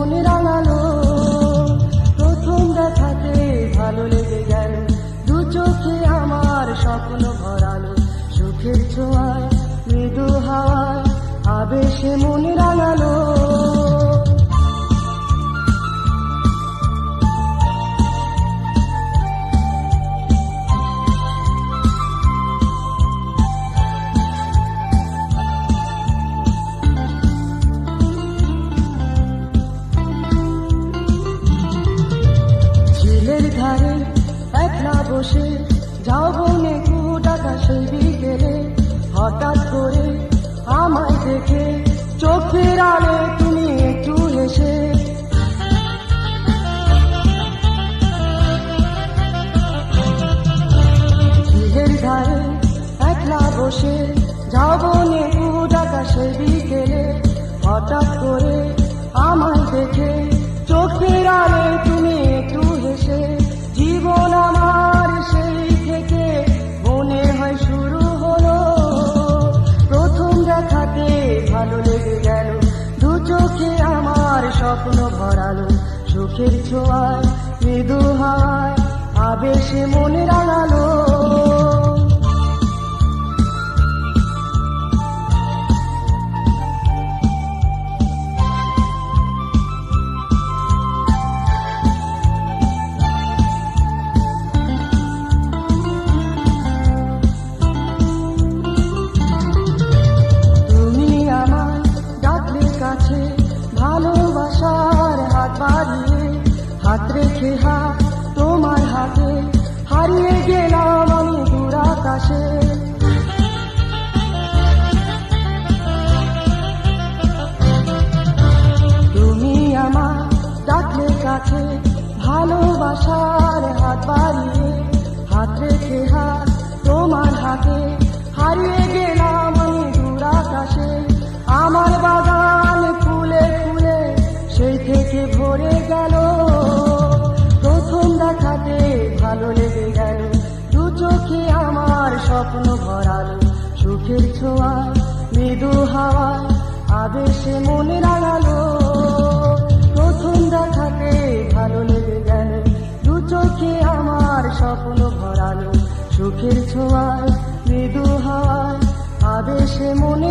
মনে রাঙালো। প্রথম দেখাতে ভালো লেগে গেল, দু চোখে আমার স্বপ্ন ভরালো। সুখের ছোঁয়ায় মৃদু হাওয়ায় আবেশে মনে রাঙালো। ঝিলের ধারে একলা বসে যাও বনে কুটাকা সেই বিকেলে, হঠাৎ করে আমায় দেখে চোখের আড়ে তুমি একটু হেসে। ঝিলের ধারে একলা বসে যাও বনে কুটাকা সেই বিকেলে, হঠাৎ করে আমায় দেখে চোখের আড়ে তুমি একটু হেসে। জীবন আমার সেই থেকে মনে হয় শুরু হলো। প্রথম দেখাতে ভালো লেগে গেল, দু চোখে আমার স্বপ্ন ভরালো। সুখের ছোঁয়ায় মৃদু হাওয়ায় আবেশে মনে রাঙালো। ভালোবাসার হাত বাড়িয়ে হাত রেখে হাত তোমার হাতে হারিয়ে গেলাম আমি দূর আকাশে। তুমি আমার ডাকলে কাছে, ভালোবাসার হাত বাড়িয়ে হাত রেখে হাত তোমার হাতে হারিয়ে গেলাম আমি দূর আকাশে। আমার বাগান ফুলে ফুলে সেই থেকে ভরে গেল। প্রথম দেখাতে ভালো লেগে গেল, দু চোখে আমার স্বপ্ন ভরালো। সুখের ছোঁয়ায় মৃদু হাওয়ায় আবেশে মনে রাঙালো। প্রথম দেখাতে ভালো লেগে গেল, দু চোখে আমার স্বপ্ন ভরালো। সুখের ছোঁয়ায় মৃদু হাওয়ায় আবেশে মনে